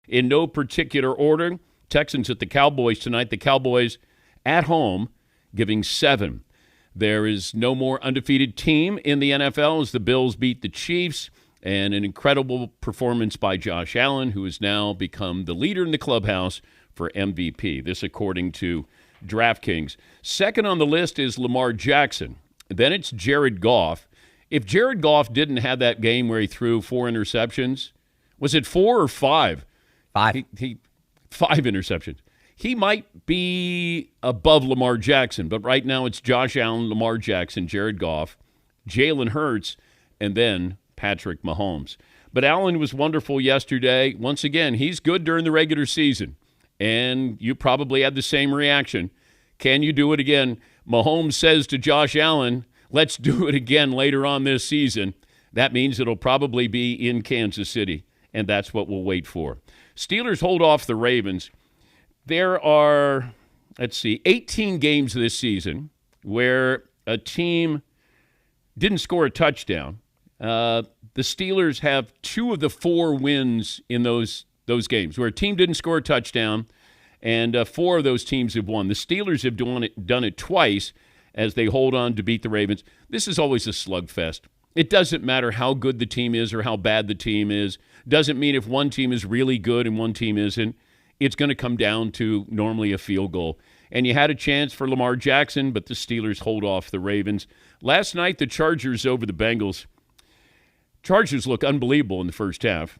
In no particular order, Texans at the Cowboys tonight. The Cowboys at home giving 7. There is no more undefeated team in the NFL as the Bills beat the Chiefs, and an incredible performance by Josh Allen, who has now become the leader in the clubhouse for MVP. This according to DraftKings. Second on the list is Lamar Jackson. Then it's Jared Goff. If Jared Goff didn't have that game where he threw 4 interceptions, was it 4 or 5? 5. 5 interceptions. He might be above Lamar Jackson, but right now it's Josh Allen, Lamar Jackson, Jared Goff, Jalen Hurts, and then Patrick Mahomes. But Allen was wonderful yesterday. Once again, he's good during the regular season, and you probably had the same reaction. Can you do it again? Mahomes says to Josh Allen, let's do it again later on this season. That means it'll probably be in Kansas City, and that's what we'll wait for. Steelers hold off the Ravens. There are, 18 games this season where a team didn't score a touchdown. The Steelers have 2 of the 4 wins in those games where a team didn't score a touchdown, and 4 of those teams have won. The Steelers have done it twice as they hold on to beat the Ravens. This is always a slugfest. It doesn't matter how good the team is or how bad the team is. Doesn't mean if one team is really good and one team isn't. It's going to come down to normally a field goal. And you had a chance for Lamar Jackson, but the Steelers hold off the Ravens. Last night, the Chargers over the Bengals. Chargers look unbelievable in the first half.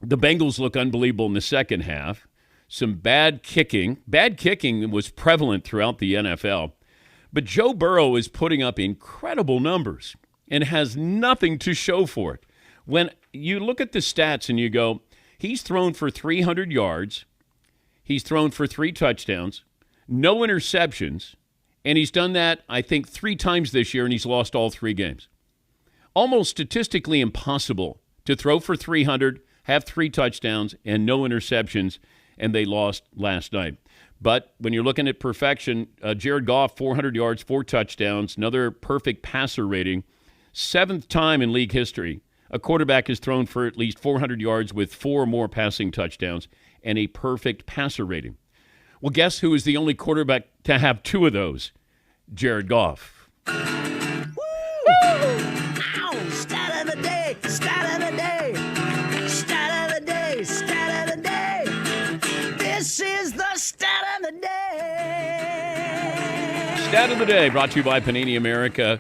The Bengals look unbelievable in the second half. Some bad kicking. Bad kicking was prevalent throughout the NFL. But Joe Burrow is putting up incredible numbers and has nothing to show for it. When you look at the stats and you go, he's thrown for 300 yards, he's thrown for 3 touchdowns, no interceptions, and he's done that, I think, 3 times this year, and he's lost all 3 games. Almost statistically impossible to throw for 300, have 3 touchdowns, and no interceptions, and they lost last night. But when you're looking at perfection, Jared Goff, 400 yards, 4 touchdowns, another perfect passer rating. 7th time in league history, a quarterback has thrown for at least 400 yards with 4 or more passing touchdowns and a perfect passer rating. Well, guess who is the only quarterback to have 2 of those? Jared Goff. Woo! Ow! Stat of the day! Stat of the day! Stat of the day! Stat of the day! This is the stat of the day! Stat of the day brought to you by Panini America.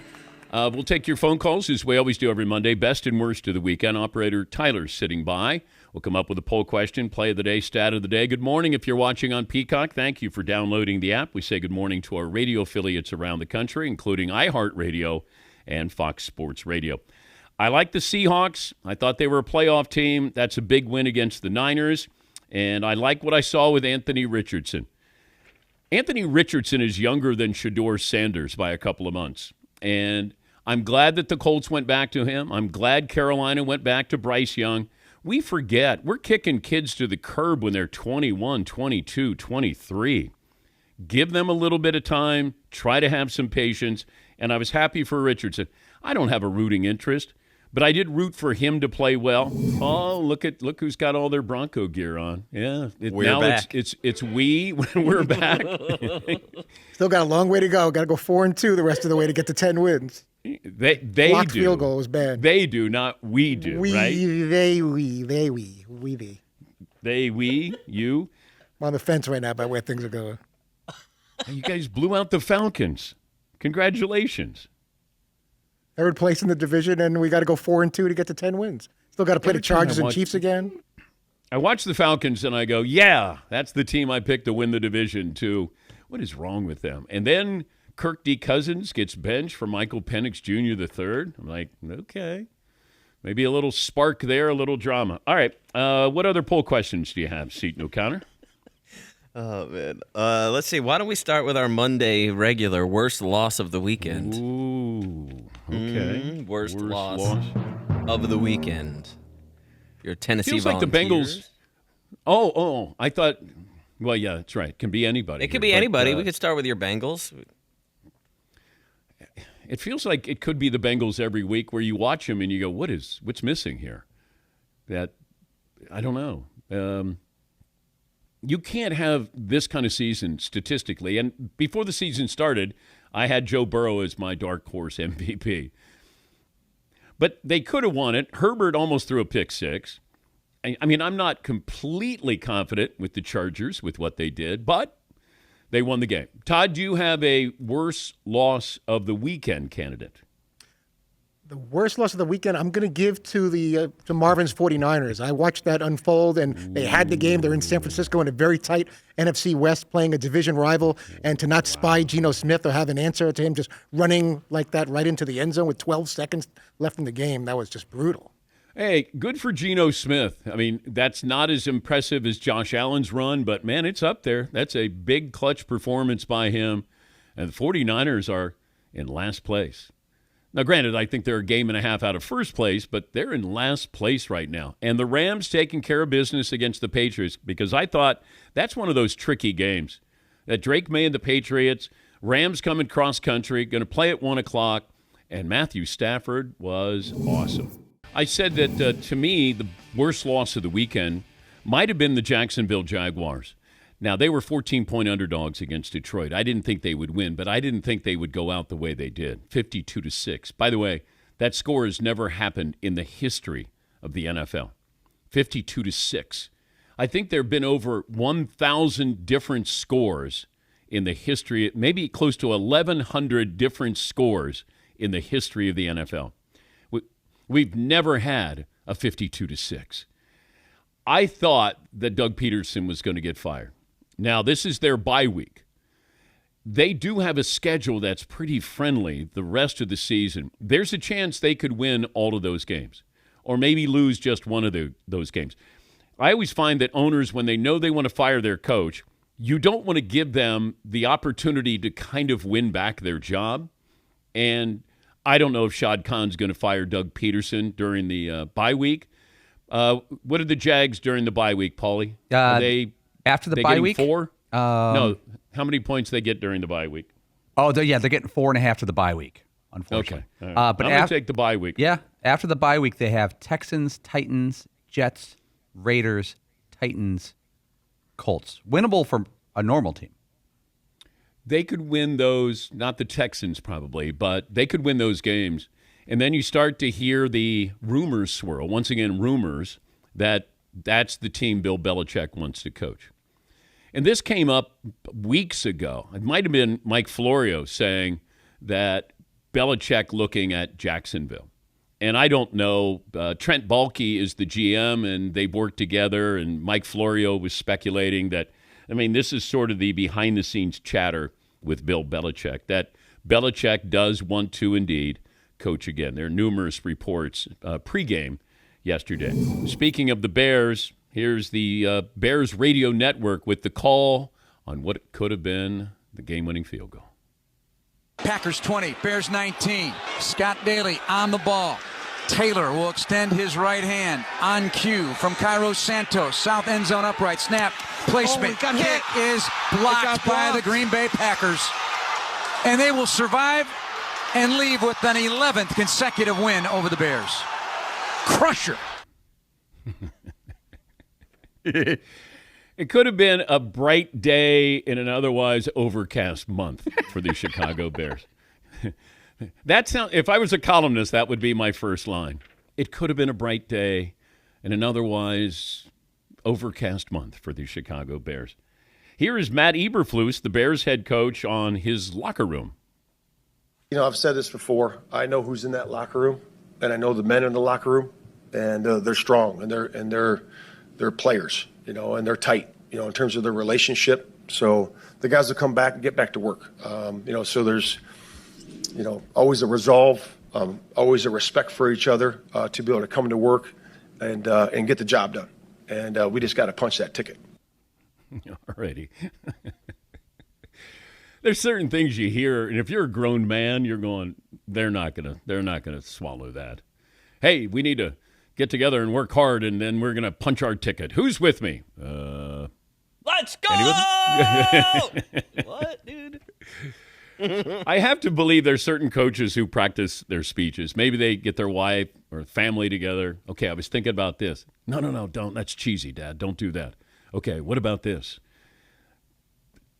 We'll take your phone calls as we always do every Monday. Best and worst of the weekend. Operator Tyler's sitting by. We'll come up with a poll question, play of the day, stat of the day. Good morning if you're watching on Peacock. Thank you for downloading the app. We say good morning to our radio affiliates around the country, including iHeartRadio and Fox Sports Radio. I like the Seahawks. I thought they were a playoff team. That's a big win against the Niners. And I like what I saw with Anthony Richardson. Anthony Richardson is younger than Shedeur Sanders by a couple of months. And I'm glad that the Colts went back to him. I'm glad Carolina went back to Bryce Young. We forget. We're kicking kids to the curb when they're 21, 22, 23. Give them a little bit of time. Try to have some patience. And I was happy for Richardson. I don't have a rooting interest, but I did root for him to play well. Oh, look who's got all their Bronco gear on. Yeah. We're back. It's we. We're back. Still got a long way to go. Got to go 4-2 the rest of the way to get to 10 wins. They Blocked do. field goal was bad. They do, not we do, right? They, you. I'm on the fence right now by where things are going. You guys blew out the Falcons. Congratulations. 3rd place in the division, and we got to go 4-2 to get to 10 wins. Still got to play the Chargers and Chiefs again. I watch the Falcons, and I go, yeah, that's the team I picked to win the division, too. What is wrong with them? And then Kirk D. Cousins gets benched for Michael Penix Jr. III. I'm like, okay. Maybe a little spark there, a little drama. All right. What other poll questions do you have, Seton O'Connor? Oh, man. Let's see. Why don't we start with our Monday regular worst loss of the weekend? Ooh, okay. Worst loss of the weekend. Your Tennessee Feels Volunteers. like the Bengals. Oh, I thought. Well, yeah, that's right. It can be anybody. It could be anybody. We could start with your Bengals. It feels like it could be the Bengals every week where you watch them and you go, what's missing here? That, I don't know. You can't have this kind of season statistically. And before the season started, I had Joe Burrow as my dark horse MVP. But they could have won it. Herbert almost threw a pick six. I mean, I'm not completely confident with the Chargers with what they did, but they won the game. Todd, do you have a worst loss of the weekend candidate? The worst loss of the weekend, I'm going to give to Marvin's 49ers. I watched that unfold, and they had the game. They're in San Francisco in a very tight NFC West playing a division rival, and to not spy Geno Smith or have an answer to him just running like that right into the end zone with 12 seconds left in the game, that was just brutal. Hey, good for Geno Smith. I mean, that's not as impressive as Josh Allen's run, but, man, it's up there. That's a big clutch performance by him, and the 49ers are in last place. Now, granted, I think they're a game and a half out of first place, but they're in last place right now. And the Rams taking care of business against the Patriots, because I thought that's one of those tricky games. That Drake May and the Patriots, Rams coming cross-country, going to play at 1 o'clock, and Matthew Stafford was awesome. I said that, to me, the worst loss of the weekend might have been the Jacksonville Jaguars. Now, they were 14-point underdogs against Detroit. I didn't think they would win, but I didn't think they would go out the way they did, 52-6. By the way, that score has never happened in the history of the NFL, 52-6. I think there have been over 1,000 different scores in the history, maybe close to 1,100 different scores in the history of the NFL. We've never had a 52-6. I thought that Doug Peterson was going to get fired. Now, this is their bye week. They do have a schedule that's pretty friendly the rest of the season. There's a chance they could win all of those games or maybe lose just one of those games. I always find that owners, when they know they want to fire their coach, you don't want to give them the opportunity to kind of win back their job. And I don't know if Shad Khan's going to fire Doug Peterson during the bye week. What are the Jags during the bye week, Paulie? After the bye week? 4? No. How many points they get during the bye week? Oh, they're getting 4.5 to the bye week, unfortunately. Okay. Right. But I'm going to take the bye week. Yeah. After the bye week, they have Texans, Titans, Jets, Raiders, Titans, Colts. Winnable for a normal team. They could win those, not the Texans probably, but they could win those games. And then you start to hear the rumors swirl. Once again, rumors that that's the team Bill Belichick wants to coach. And this came up weeks ago. It might have been Mike Florio saying that Belichick looking at Jacksonville. And I don't know. Trent Baalke is the GM, and they've worked together, and Mike Florio was speculating that, I mean, this is sort of the behind-the-scenes chatter with Bill Belichick, that Belichick does want to indeed coach again. There are numerous reports pregame yesterday. Speaking of the Bears, here's the Bears radio network with the call on what could have been the game-winning field goal. Packers 20, Bears 19. Scott Daly on the ball. Taylor will extend his right hand on cue from Cairo Santos. South end zone upright. Snap. Placement. Kick is blocked by the Green Bay Packers. And they will survive and leave with an 11th consecutive win over the Bears. Crusher. It could have been a bright day in an otherwise overcast month for the Chicago Bears. If I was a columnist, that would be my first line. It could have been a bright day in an otherwise overcast month for the Chicago Bears. Here is Matt Eberflus, the Bears head coach, on his locker room. You know, I've said this before. I know who's in that locker room, and I know the men in the locker room, and they're strong, and they're players, you know, and they're tight, you know, in terms of their relationship. So the guys will come back and get back to work. You know, so there's, you know, always a resolve, always a respect for each other to be able to come to work and get the job done. And we just got to punch that ticket. Alrighty. There's certain things you hear, and if you're a grown man, you're going, they're not gonna swallow that. Hey, we need to get together and work hard, and then we're gonna punch our ticket. Who's with me? Let's go! What, dude? I have to believe there's certain coaches who practice their speeches. Maybe they get their wife or family together. Okay, I was thinking about this. No, don't. That's cheesy, Dad. Don't do that. Okay, what about this?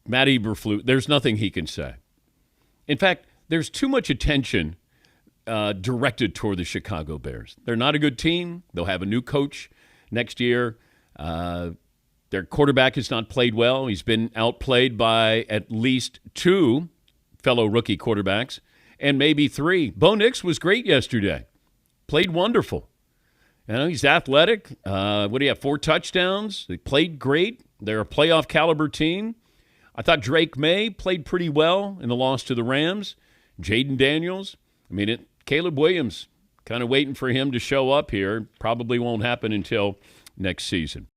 Matt Eberflus, there's nothing he can say. In fact, there's too much attention directed toward the Chicago Bears. They're not a good team. They'll have a new coach next year. Their quarterback has not played well. He's been outplayed by at least 2 fellow rookie quarterbacks and maybe 3. Bo Nix was great yesterday. Played wonderful. You know, he's athletic. What do you have, 4 touchdowns? They played great. They're a playoff caliber team. I thought Drake May played pretty well in the loss to the Rams. Jaden Daniels. I mean, Caleb Williams, kind of waiting for him to show up here. Probably won't happen until next season.